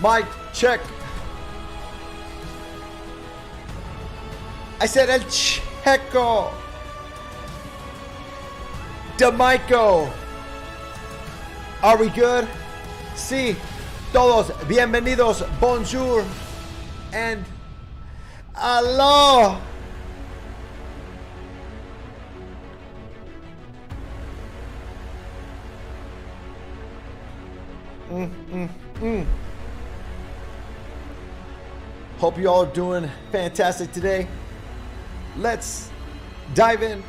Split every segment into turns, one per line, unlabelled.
Mic check. I said El Checo. D'Amico. Are we good? Sí. Todos bienvenidos. Bonjour. And hello. Hope you all are doing fantastic today. Let's dive in.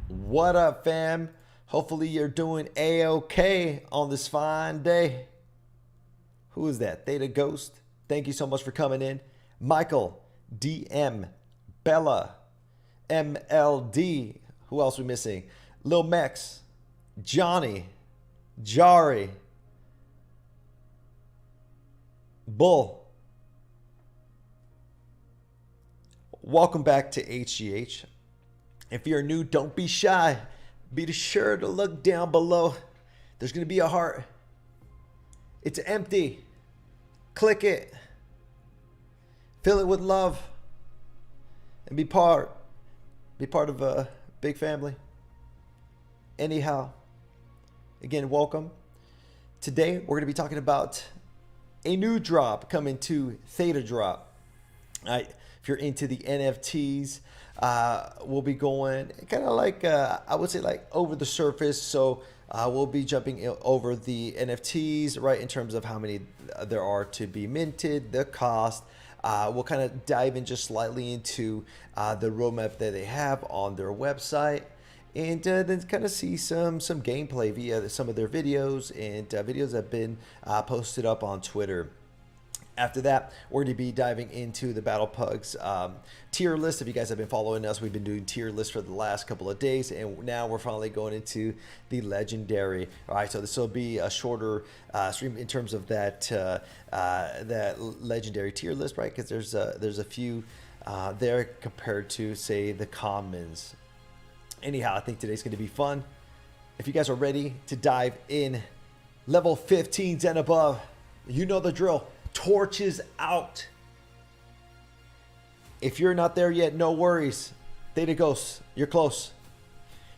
What up, fam? Hopefully you're doing A-okay on this fine day. Who is that? Theta Ghost. Thank you so much for coming in. Michael, DM, Bella, MLD. Who else we missing? Lil Mex, Johnny, Jari, Bull. Welcome back to HGH. If you're new, don't be shy. Be sure to look down below. There's going to be a heart. It's empty. Click it. Fill it with love. And be part of a big family. Anyhow, again, welcome. Today, we're going to be talking about a new drop coming to Thetadrop. If you're into the NFTs, we'll be going kind of like, I would say like over the surface. So we'll be jumping over the NFTs, right, in terms of how many there are to be minted, the cost. We'll kind of dive in just slightly into the roadmap that they have on their website. And then kind of see some gameplay via some of their videos and videos that have been posted up on Twitter. After that, we're going to be diving into the Battle Pugs tier list. If you guys have been following us, we've been doing tier lists for the last couple of days, and now we're finally going into the Legendary. All right, so this will be a shorter stream in terms of that that Legendary tier list, right? Because there's a few there compared to, say, the Commons. Anyhow, I think today's going to be fun. If you guys are ready to dive in, level 15s and above, you know the drill. Torches out. If you're not there yet, no worries. Theta Ghosts, you're close.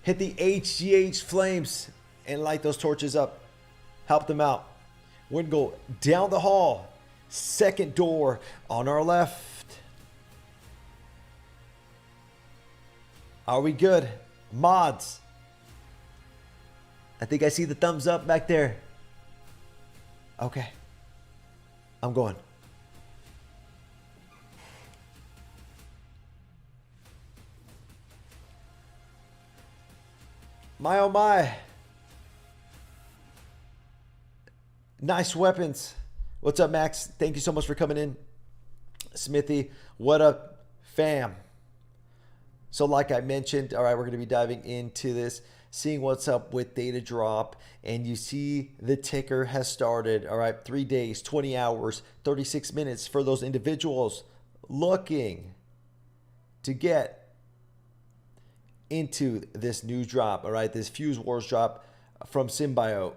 Hit the HGH flames and light those torches up. Help them out. We're going to go down the hall. Second door on our left. Are we good? Mods. I think I see the thumbs up back there. Okay. I'm going. My oh my. Nice weapons. What's up, Max? Thank you so much for coming in. Smithy, what up, fam? So like I mentioned, all right, we're going to be diving into this, seeing what's up with Thetadrop, and you see the ticker has started. All right, 3 days, 20 hours, 36 minutes for those individuals looking to get into this new drop. All right, this Fuse Wars drop from Symbiote.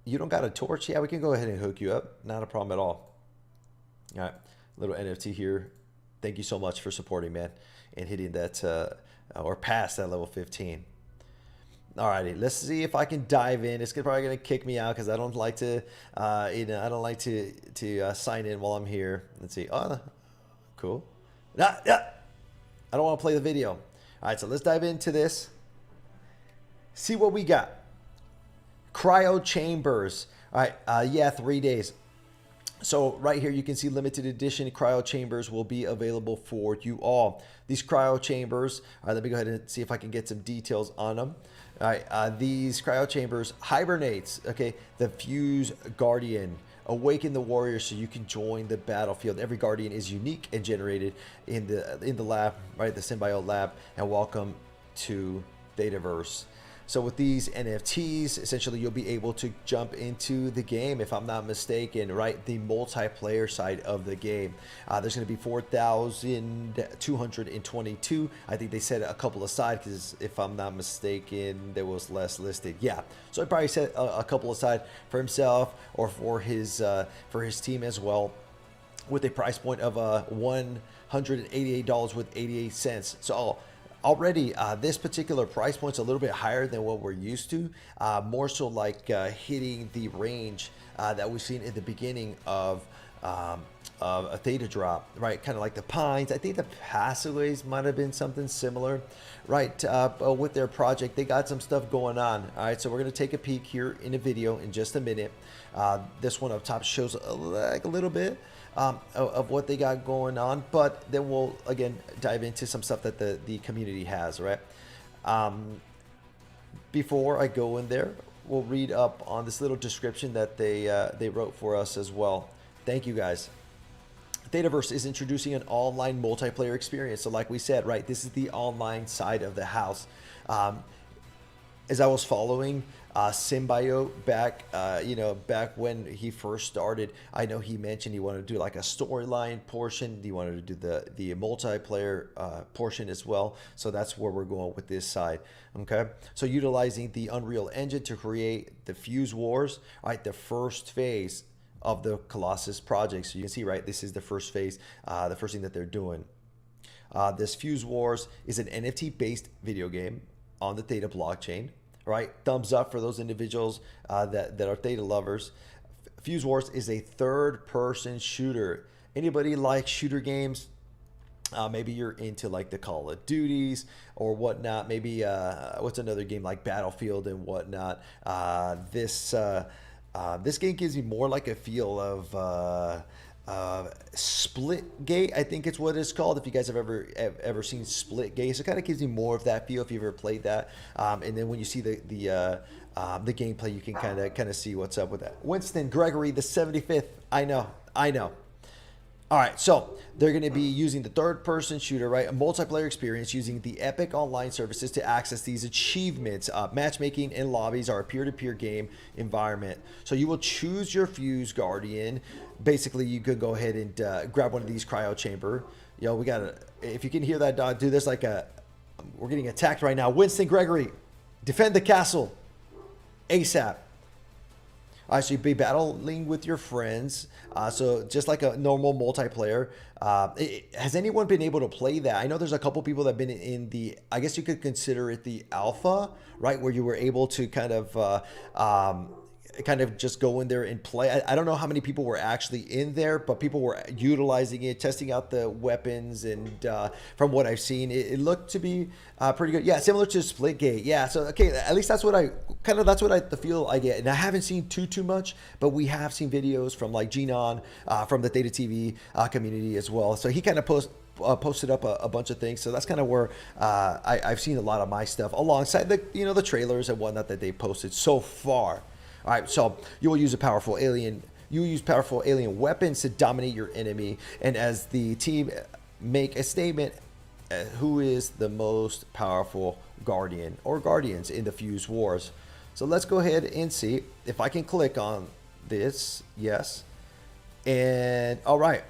You don't got a torch? Yeah, we can go ahead and hook you up. Not a problem at all. All right, little NFT here. Thank you so much for supporting, man, and hitting that or past that level 15. Alrighty, let's see if I can dive in. It's probably gonna kick me out because I don't like to, I don't like to sign in while I'm here. Let's see. Oh, cool. I don't want to play the video. All right, so let's dive into this. See what we got. Cryo chambers. All right, yeah, 3 days. So right here, you can see limited edition cryo chambers will be available for you all. These cryo chambers, all right, let me go ahead and see if I can get some details on them. All right, these cryo chambers hibernates, okay, the Fuse Guardian. Awaken the warrior so you can join the battlefield. Every guardian is unique and generated in the lab, right, the Symbiote lab, and welcome to Thetaverse. So with these NFTs, essentially you'll be able to jump into the game, if I'm not mistaken, right? The multiplayer side of the game. There's going to be 4,222. I think they set a couple aside because if I'm not mistaken, there was less listed. Yeah, so he probably set a couple aside for himself or for his team as well, with a price point of $188 with 88 cents. So already this particular price point's a little bit higher than what we're used to, more so like hitting the range that we've seen in the beginning of a Thetadrop, right? Kind of like the Pines. I think the Passaways might have been something similar, right? With their project, they got some stuff going on. All right, so we're gonna take a peek here in a video in just a minute. This one up top shows like a little bit of what they got going on, but then we'll again dive into some stuff that the community has, right? Before I go in there, we'll read up on this little description that they wrote for us as well. Thank you guys. Thetadrop is introducing an online multiplayer experience. So like we said, right, this is the online side of the house. As I was following Symbiote back, back when he first started, I know he mentioned he wanted to do like a storyline portion. He wanted to do the multiplayer portion as well. So that's where we're going with this side. Okay, so utilizing the Unreal Engine to create the Fuse Wars, right, the first phase of the Colossus project. So you can see, right, this is the first phase, the first thing that they're doing. This Fuse Wars is an NFT based video game on the Theta blockchain, right? Thumbs up for those individuals that are Theta lovers. Fuse Wars is a third-person shooter. Anybody like shooter games? Maybe you're into like the Call of Duties or whatnot. Maybe what's another game like Battlefield and whatnot. This game gives me more like a feel of Splitgate, I think it's what it's called. If you guys have ever seen Splitgate, so it kind of gives you more of that feel if you've ever played that. And then when you see the gameplay, you can kind of see what's up with that. Winston Gregory, the 75th. I know. All right, so they're going to be using the third-person shooter, right? A multiplayer experience using the Epic Online services to access these achievements. Matchmaking and lobbies are a peer-to-peer game environment. So you will choose your Fuse Guardian. Basically, you could go ahead and grab one of these cryo chamber. Yo, we got to, if you can hear that dog, dude, there's like we're getting attacked right now. Winston Gregory, defend the castle ASAP. So you'll be battling with your friends. So just like a normal multiplayer. Has anyone been able to play that? I know there's a couple people that have been in the, I guess you could consider it the alpha, right? Where you were able to kind of just go in there and play. I don't know how many people were actually in there, but people were utilizing it, testing out the weapons, and from what I've seen, it looked to be pretty good. Yeah, similar to Splitgate. Yeah, so okay, at least that's what the feel I get. And I haven't seen too much, but we have seen videos from like Genon from the Theta TV community as well. So he kind of posted up a bunch of things, so that's kind of where I've seen a lot of my stuff alongside the trailers and whatnot that they posted so far. All right, so you will use powerful alien weapons to dominate your enemy, and as the team make a statement, who is the most powerful guardian or guardians in the Fuse Wars. So let's go ahead and see if I can click on this. Yes, and all right,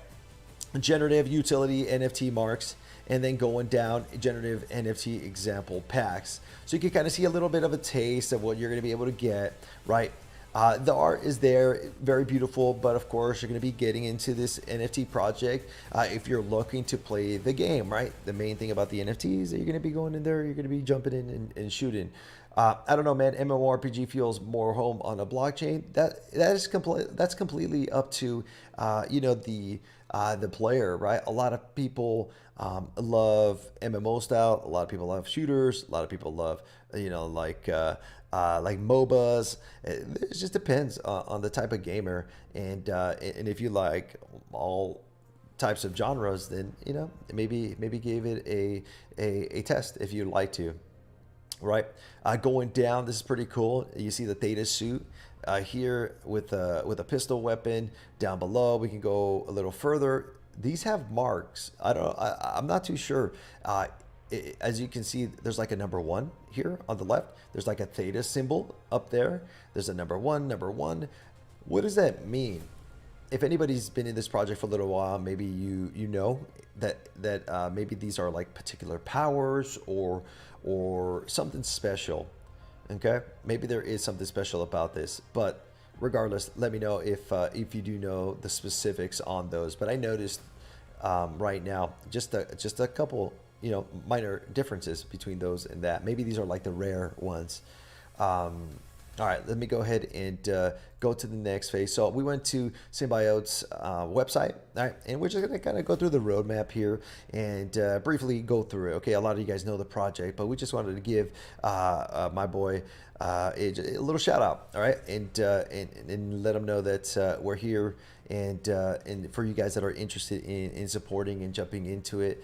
generative utility NFT marks, and then going down, generative NFT example packs. So you can kind of see a little bit of a taste of what you're going to be able to get, right? The art is there, very beautiful, but of course you're going to be getting into this NFT project if you're looking to play the game, right? The main thing about the NFTs is that you're going to be going in there, you're going to be jumping in and shooting. I don't know, man. MMORPG feels more home on a blockchain. That's completely up to the player, right? A lot of people love MMO style. A lot of people love shooters. A lot of people love like MOBAs. It just depends on the type of gamer, and if you like all types of genres, then maybe give it a test if you'd like to. Right, going down, this is pretty cool. You see the Theta suit here with a pistol weapon. Down below, we can go a little further. These have marks. I'm not too sure as you can see, there's like a number one here on the left. There's like a theta symbol up there. There's a number one, number one. What does that mean? If anybody's been in this project for a little while, maybe you know that maybe these are like particular powers or something special. Okay, maybe there is something special about this, but regardless, let me know if you do know the specifics on those. But I noticed right now just a couple minor differences between those and that. Maybe these are like the rare ones. All right, let me go ahead and go to the next phase. So we went to Symbiote's website, all right, and we're just gonna kind of go through the roadmap here and briefly go through it. Okay, a lot of you guys know the project, but we just wanted to give my boy a little shout out, all right, and let him know that we're here, and for you guys that are interested in supporting and jumping into it,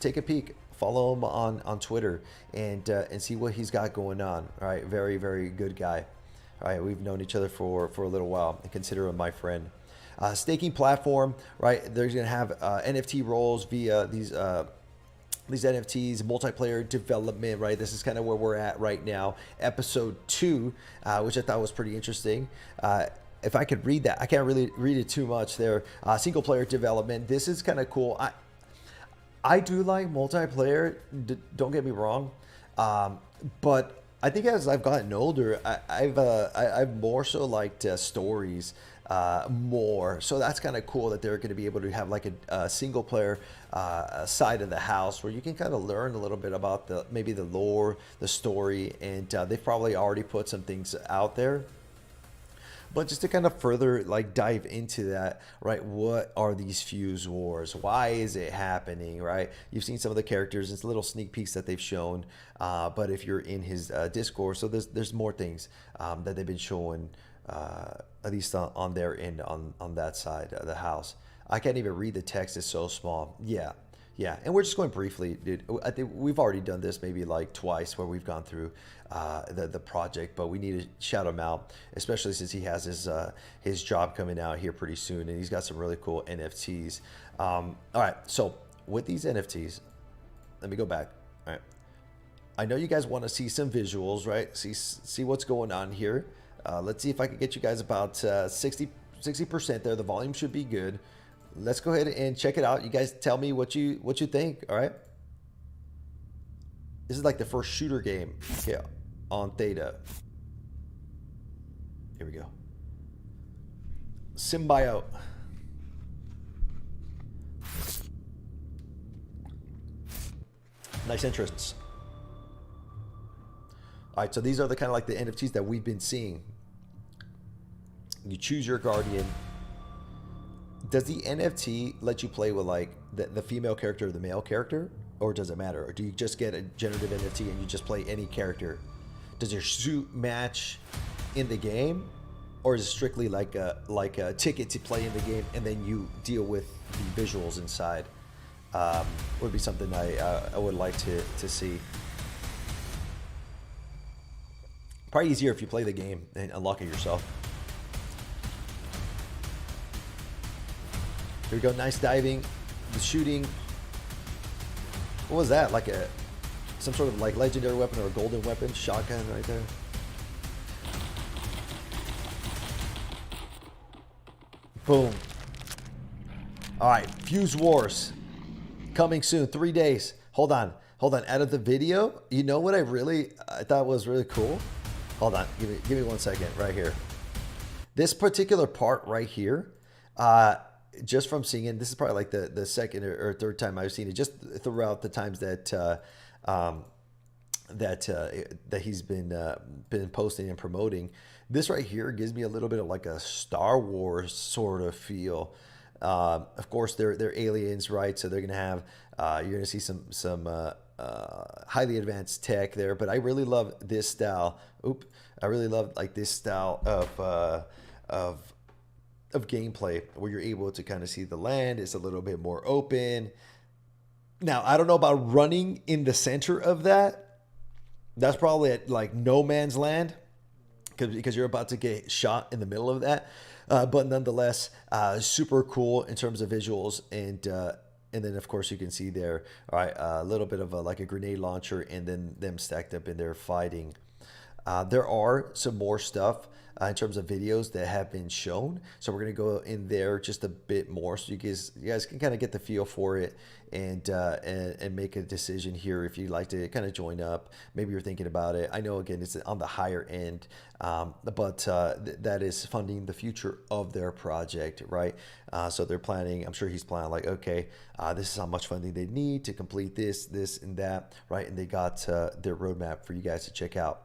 take a peek. Follow him on Twitter and see what he's got going on. All right, very, very good guy. All right, we've known each other for a little while and consider him my friend. Staking platform, right? They're gonna have NFT roles via these NFTs, multiplayer development, right? This is kind of where we're at right now. Episode 2, which I thought was pretty interesting. If I could read that, I can't really read it too much there. Single player development. This is kind of cool. I do like multiplayer, don't get me wrong, but I think as I've gotten older, I've more so liked stories more. So that's kind of cool that they're going to be able to have like a single player side of the house where you can kind of learn a little bit about maybe the lore, the story, and they've probably already put some things out there. But just to kind of further like dive into that, right? What are these Fuse Wars? Why is it happening, right? You've seen some of the characters, it's little sneak peeks that they've shown. But if you're in his Discord, so there's more things that they've been showing, at least on their end, on that side of the house. I can't even read the text, it's so small. Yeah, and we're just going briefly, dude. I think we've already done this maybe like twice where we've gone through the project, but we need to shout him out, especially since he has his job coming out here pretty soon, and he's got some really cool NFTs. All right, so with these NFTs, let me go back. All right, I know you guys want to see some visuals, right? See what's going on here. Let's see if I can get you guys about 60% there. The volume should be good. Let's go ahead and check it out. You guys tell me what you think. All right. This is like the first shooter game on Theta. Here we go. Symbiote. Nice interests. All right, so these are the kind of like the NFTs that we've been seeing. You choose your guardian. Does the NFT let you play with like the female character or the male character, or does it matter? Or do you just get a generative NFT and you just play any character? Does your suit match in the game, or is it strictly like a ticket to play in the game and then you deal with the visuals inside? Would be something I would like to see. Probably easier if you play the game and unlock it yourself. Here we go, nice diving, the shooting. What was that? Like some sort of like legendary weapon or a golden weapon? Shotgun right there. Boom. All right, Fuse Wars coming soon, 3 days. Hold on. Out of the video, you know what I thought was really cool? Hold on, give me 1 second right here. This particular part right here, just from seeing it, this is probably like the second or third time I've seen it, just throughout the times that he's been posting and promoting. This right here gives me a little bit of like a Star Wars sort of feel. Of course, they're aliens, right? So they're gonna have you're gonna see some highly advanced tech there. But I really love this style. I really love like this style of gameplay where you're able to kind of see the land. It's a little bit more open. Now, I don't know about running in the center of that. That's probably at like no man's land because you're about to get shot in the middle of that. But nonetheless, super cool in terms of visuals. And And then of course you can see there, all right, a little bit of like a grenade launcher, and then them stacked up in there fighting. There are some more stuff in terms of videos that have been shown, so we're gonna go in there just a bit more, so you guys can kind of get the feel for it, and make a decision here if you'd like to kind of join up. Maybe you're thinking about it. I know again it's on the higher end, but that is funding the future of their project, right? So they're planning. I'm sure he's planning like, okay, this is how much funding they need to complete this, and that, right? And they got their roadmap for you guys to check out.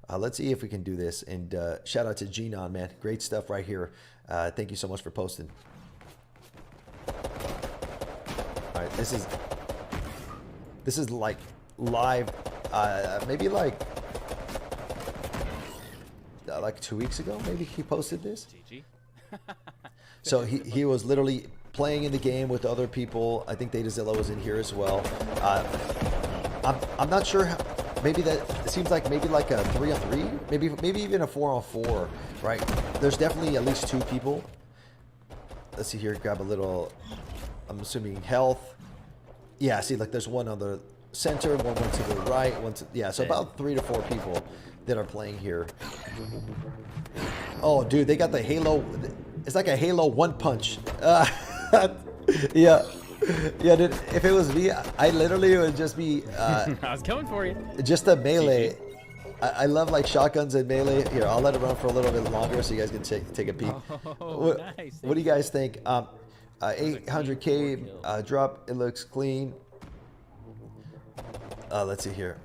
Let's see if we can do this. And shout out to Genon, man. Great stuff right here. Thank you so much for posting. All right, this is like live, maybe like 2 weeks ago. Maybe he posted this. So he was literally playing in the game with other people. I think Thetadrop was in here as well. I'm not sure how. Maybe that seems like maybe like a 3-on-3, maybe even a 4-on-4, right? There's definitely at least 2 people. Let's see here. Grab a little. I'm assuming health. Yeah, see, like there's one on the center, one to the right, one to, yeah. So about 3 to 4 people that are playing here. Oh, dude, they got the Halo. It's like a Halo 1 punch. Yeah. Yeah, dude, if it was me, I literally would just be...
I was coming for you.
Just a melee. I love like shotguns and melee. Here, I'll let it run for a little bit longer so you guys can take a peek.
Nice.
What do you guys think? 800K drop. It looks clean. Let's see here.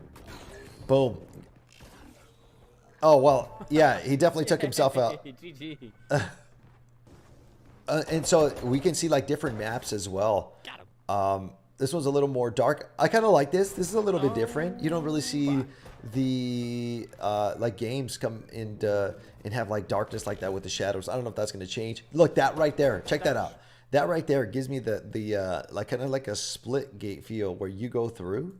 Boom. Oh, well, yeah, he definitely took himself out.
GG.
And so we can see like different maps as well.
Got him.
This one's a little more dark. I kind of like this. This is a little bit different. You don't really see the like games come and have like darkness like that with the shadows. I don't know if that's going to change. Look, that right there. Check that out. That right there gives me the like kind of like a split gate feel where you go through.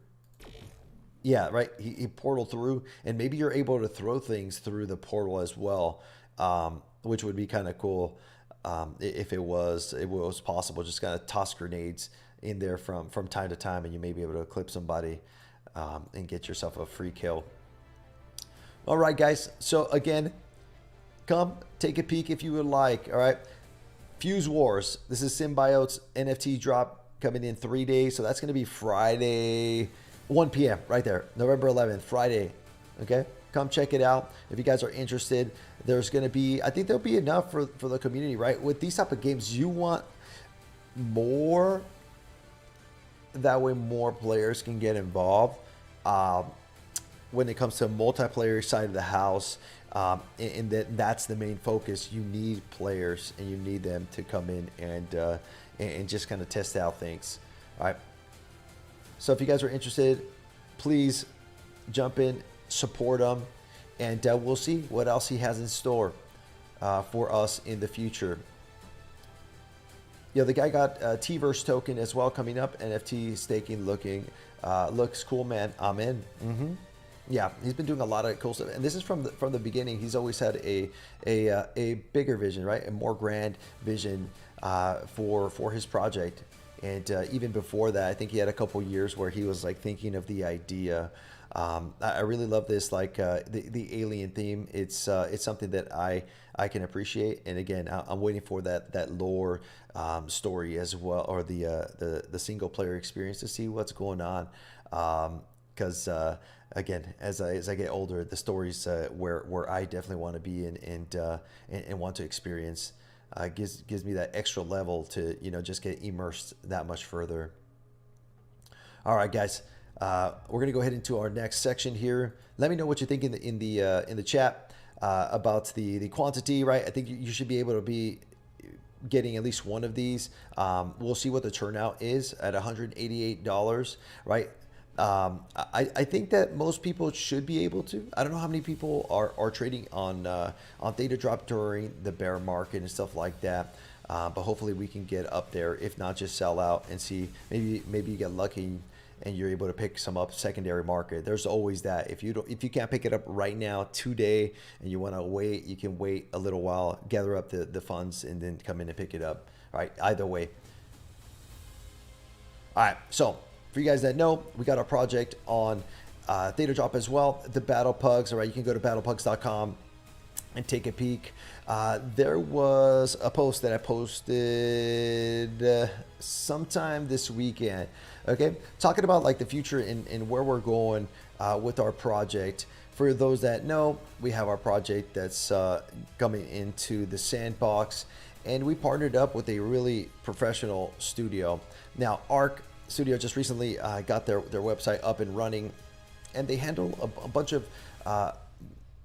Yeah, right. He portal through, and maybe you're able to throw things through the portal as well, which would be kind of cool. If it was possible, just kind of toss grenades in there from time to time, and you may be able to clip somebody and get yourself a free kill. All right, guys. So again, come take a peek if you would like. All right, Fuse Wars. This is Symbiote's NFT drop coming in 3 days, so that's going to be Friday, 1 p.m. right there, November 11th, Friday. Okay. Come check it out if you guys are interested. There's going to be, I think there'll be enough for the community, right? With these type of games, you want more. That way more players can get involved when it comes to multiplayer side of the house. And that's the main focus. You need players, and you need them to come in and just kind of test out things. All right. So if you guys are interested, please jump in, support him, and we'll see what else he has in store for us in the future. Yeah, the guy got T-Verse token as well coming up. NFT staking looks cool, man. I'm in. Yeah, he's been doing a lot of cool stuff, and this is from the beginning. He's always had a bigger vision, right? A more grand vision for his project. And even before that, I think he had a couple years where he was like thinking of the idea. I really love this, like the alien theme. It's something that I can appreciate. And again, I'm waiting for that lore story as well, or the single player experience to see what's going on. Because again, as I get older, the stories where I definitely want to be in and want to experience gives me that extra level to just get immersed that much further. All right, guys. We're gonna go ahead into our next section here. Let me know what you think in the chat about the quantity. Right, I think you should be able to be getting at least one of these. We'll see what the turnout is at $188. Right, I think that most people should be able to. I don't know how many people are trading on Thetadrop during the bear market and stuff like that. But hopefully we can get up there. If not, just sell out and see. Maybe you get lucky and you're able to pick some up secondary market. There's always that. If you can't pick it up right now today and you want to wait, you can wait a little while, gather up the funds, and then come in and pick it up. All right, either way. All right, so for you guys that know, we got our project on Thetadrop as well, the Battle Pugs. All right, you can go to battlepugs.com and take a peek. There was a post that I posted sometime this weekend, okay, talking about like the future and where we're going with our project. For those that know, we have our project that's coming into the sandbox, and we partnered up with a really professional studio. Now, Arc Studio just recently got their website up and running, and they handle a bunch of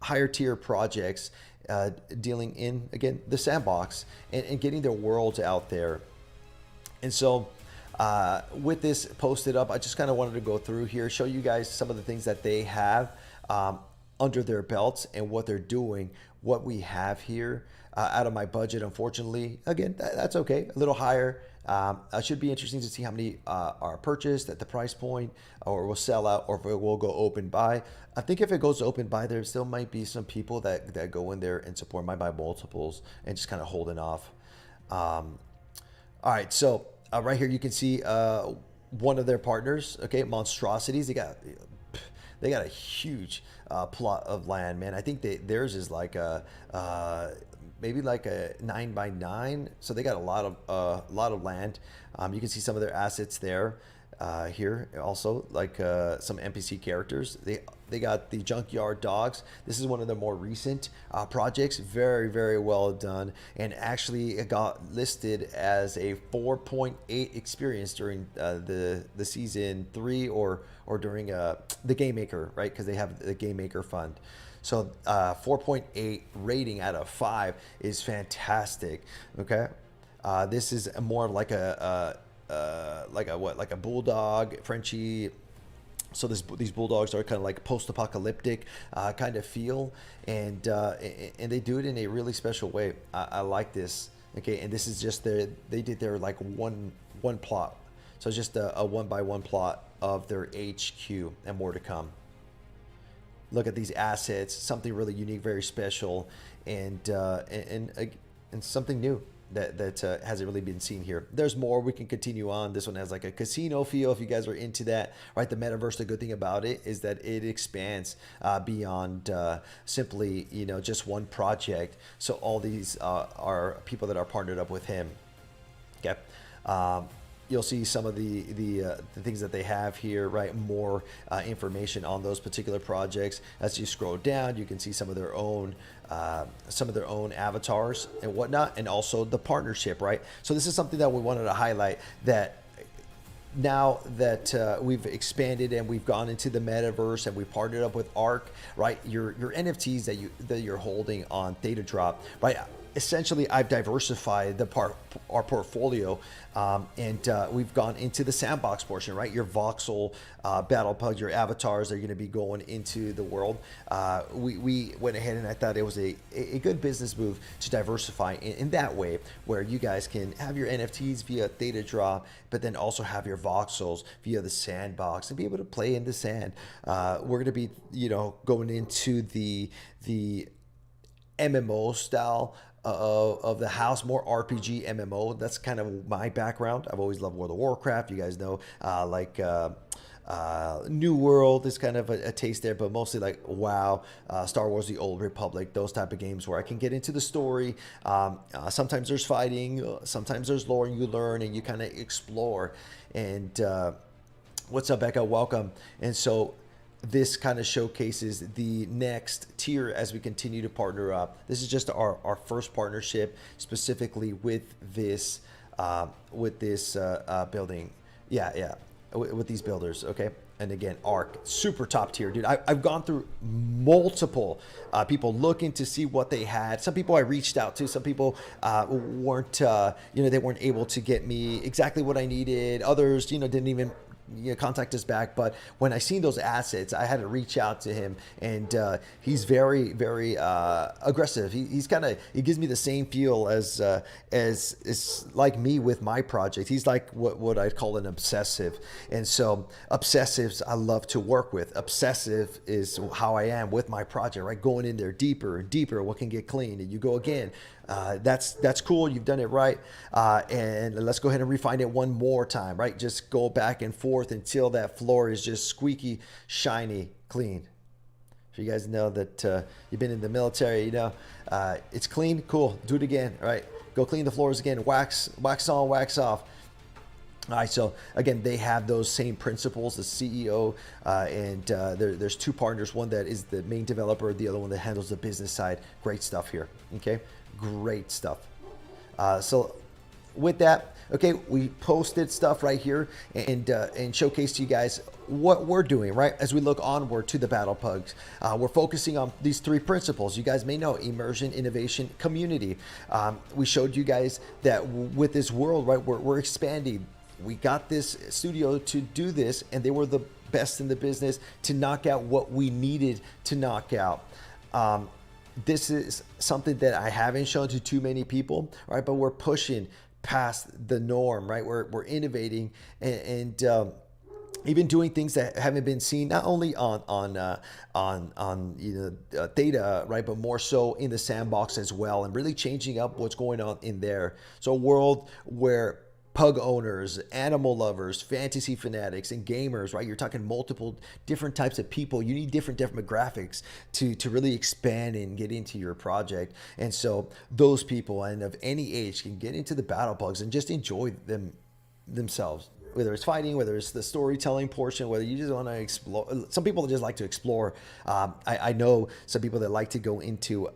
higher tier projects dealing in, again, the sandbox and getting their worlds out there. And so with this posted up, I just kind of wanted to go through here, show you guys some of the things that they have under their belts and what they're doing. What we have here out of my budget, unfortunately, again, that's okay, a little higher. It should be interesting to see how many are purchased at the price point, or will sell out, or if it will go open buy. I think if it goes open buy, there still might be some people that go in there and support, might buy multiples and just kind of holding off. All right, so right here you can see one of their partners, okay, Monstrosities. They got a huge plot of land, man. I think theirs is like a maybe like a 9x9, so they got a lot of land. You can see some of their assets there. Here also, like some NPC characters. They got the Junkyard Dogs. This is one of the more recent projects. Very, very well done, and actually it got listed as a 4.8 experience during the season 3 or during the Game Maker, right? Because they have the Game Maker fund. So 4.8 rating out of 5 is fantastic. Okay, this is more like a bulldog, Frenchie. So these bulldogs are kind of like post-apocalyptic kind of feel, and they do it in a really special way. I like this. Okay, and this is just they did their like one plot, so it's just a 1x1 plot of their HQ, and more to come. Look at these assets, something really unique, very special, and something new that hasn't really been seen here. There's more. We can continue on. This one has like a casino feel if you guys are into that, right? The metaverse, the good thing about it is that it expands beyond simply, just one project. So all these are people that are partnered up with him. Okay. You'll see some of the things that they have here, right? More information on those particular projects. As you scroll down, you can see some of their own avatars and whatnot, and also the partnership, right? So this is something that we wanted to highlight, that now that we've expanded and we've gone into the metaverse and we partnered up with Arc, right? Your NFTs that you're holding on Thetadrop, right? Essentially, I've diversified our portfolio, and we've gone into the sandbox portion, right? Your voxel battle pug, your avatars are going to be going into the world. We went ahead, and I thought it was a good business move to diversify in that way, where you guys can have your NFTs via Thetadrop, but then also have your voxels via the sandbox and be able to play in the sand. We're going to be, going into the MMO style of the house, more RPG MMO. That's kind of my background. I've always loved World of Warcraft. You guys know, New World is kind of a taste there, but mostly like WoW, Star Wars, The Old Republic, those type of games where I can get into the story. Sometimes there's fighting, sometimes there's lore, and you learn and you kind of explore. And what's up, Becca? Welcome. And so this kind of showcases the next tier as we continue to partner up. This is just our first partnership specifically with this building. With these builders, okay? And again, Arc, super top tier, dude. I've gone through multiple people looking to see what they had. Some people I reached out to. Some people weren't, they weren't able to get me exactly what I needed. Others, didn't even contact us back. But when I seen those assets, I had to reach out to him, and he's very, very aggressive. He's kind of, he gives me the same feel as like me with my project. He's like what I'd call an obsessive, and so obsessives I love to work with. Obsessive is how I am with my project, right? Going in there deeper and deeper. What can get clean, and you go again. That's cool. You've done it right. And let's go ahead and refine it one more time, right? Just go back and forth until that floor is just squeaky, shiny, clean. So you guys know that you've been in the military, it's clean. Cool. Do it again. All right. Go clean the floors again. Wax on, wax off. All right, so again, they have those same principles, the CEO, and there's two partners, one that is the main developer, the other one that handles the business side. Great stuff here, okay? Great stuff. So with that, okay, we posted stuff right here and showcased to you guys what we're doing, right? As we look onward to the Battle Pugs, we're focusing on these three principles. You guys may know: immersion, innovation, community. We showed you guys that with this world, right, we're expanding. We got this studio to do this, and they were the best in the business to knock out what we needed to knock out. This is something that I haven't shown to too many people, right? But we're pushing past the norm, right? We're innovating and even doing things that haven't been seen, not only on Theta, right, but more so in the sandbox as well, and really changing up what's going on in there. So a world where pug owners, animal lovers, fantasy fanatics, and gamers, right? You're talking multiple different types of people. You need different demographics to really expand and get into your project. And so those people, and of any age, can get into the Battle Pugs and just enjoy themselves. Whether it's fighting, whether it's the storytelling portion, whether you just want to explore. Some people just like to explore. I know some people that like to go into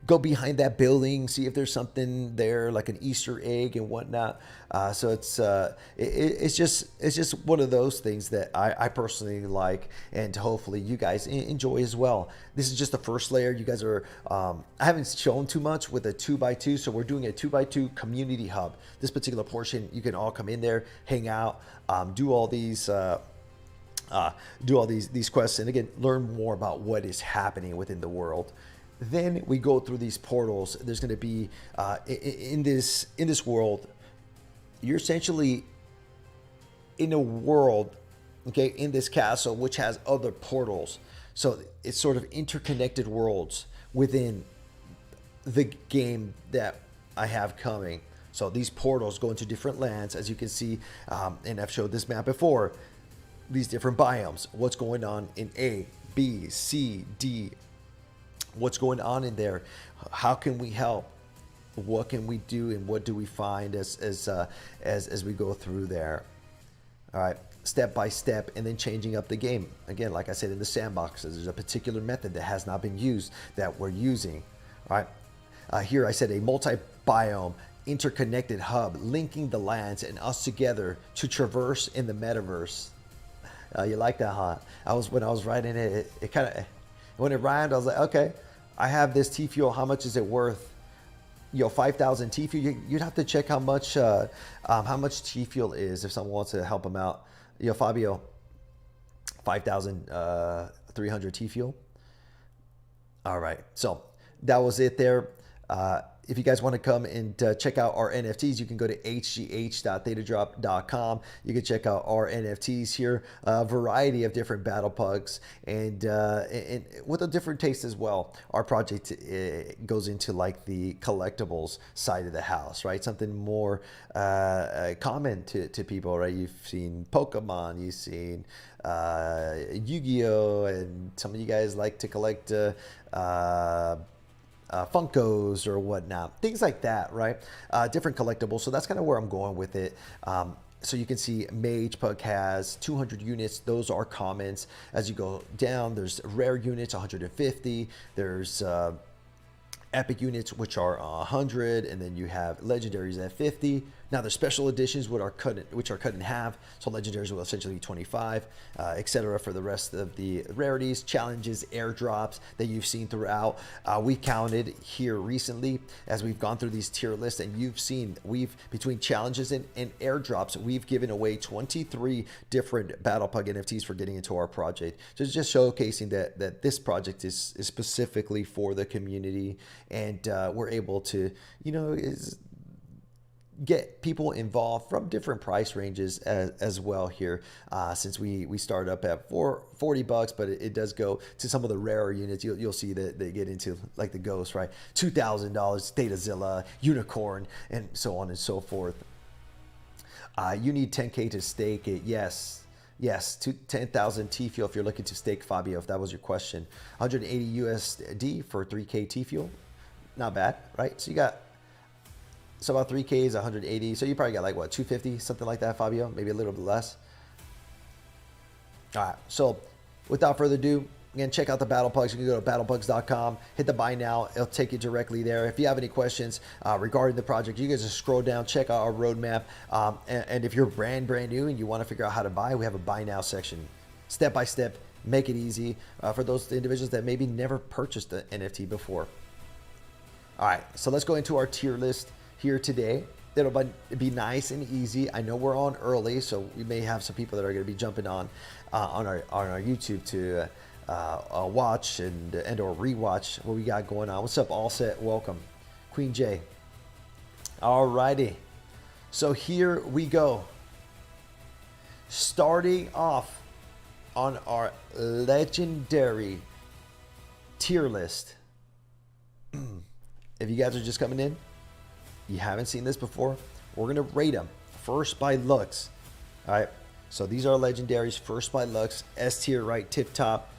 go behind that building, see if there's something there, like an Easter egg and whatnot. So it's just one of those things that I personally like, and hopefully you guys enjoy as well. This is just the first layer. You guys are, I haven't shown too much with a 2x2, so we're doing a 2x2 community hub. This particular portion, you can all come in there, hang out, do all these quests, and again, learn more about what is happening within the world. Then we go through these portals. There's going to be in this world, you're essentially in a world, okay, in this castle which has other portals. So it's sort of interconnected worlds within the game that I have coming. So these portals go into different lands, as you can see, and I've showed this map before. These different biomes. What's going on in A, B, C, D. What's going on in there? How can we help? What can we do, and what do we find as we go through there? All right, step by step, and then changing up the game. Again, like I said, in the sandboxes, there's a particular method that has not been used that we're using. All right, here I said a multi-biome interconnected hub linking the lands and us together to traverse in the metaverse. You like that, huh? When I was writing it, it kind of. When it rhymed, I was like, okay, I have this T-Fuel. How much is it worth? 5,000 T-Fuel. You'd have to check how much T-Fuel is if someone wants to help them out. Fabio, 5,300 T-Fuel. All right, so that was it there. If you guys want to come and check out our NFTs, you can go to hgh.thetadrop.com. You can check out our NFTs here, a variety of different Battle Pugs, and with a different taste as well. Our project goes into like the collectibles side of the house, right? Something more common to people, right? You've seen Pokemon, you've seen Yu-Gi-Oh, and some of you guys like to collect Funkos or whatnot, things like that, right? Different collectibles. So that's kind of where I'm going with it. So you can see Mage Pug has 200 units. Those are commons. As you go down, there's rare units, 150. There's epic units, which are 100. And then you have legendaries at 50. Now there's special editions which are cut in half. So legendaries will essentially be 25, etc. for the rest of the rarities, challenges, airdrops that you've seen throughout. We counted here recently as we've gone through these tier lists, and you've seen between challenges and airdrops, we've given away 23 different Battle Pug NFTs for getting into our project. So it's just showcasing that this project is specifically for the community, and we're able to, get people involved from different price ranges as well here, since we start up at $40, but it does go to some of the rarer units. You'll see that they get into like the Ghost, right? $2,000, Datazilla, Unicorn, and so on and so forth. You need 10K to stake it. Yes, to 10,000 T fuel if you're looking to stake, Fabio, if that was your question. 180 USD for 3K T fuel. Not bad, right? So you got, so about 3K is 180. So you probably got like what, 250, something like that, Fabio? Maybe a little bit less. All right. So without further ado, again, check out the Battle Pugs. You can go to battlepugs.com, hit the buy now. It'll take you directly there. If you have any questions regarding the project, you guys just scroll down, check out our roadmap. And if you're brand new and you want to figure out how to buy, we have a buy now section. Step by step, make it easy for those individuals that maybe never purchased an NFT before. All right, so let's go into our tier list here today. It'll be nice and easy. I know we're on early, so we may have some people that are going to be jumping on our YouTube to watch and or rewatch what we got going on. What's up, All Set? Welcome, Queen J. All righty, so here we go. Starting off on our legendary tier list. If you guys are just coming in, you haven't seen this before, we're going to rate them first by looks. All right. So these are legendaries first by looks, S tier, right? Tip top.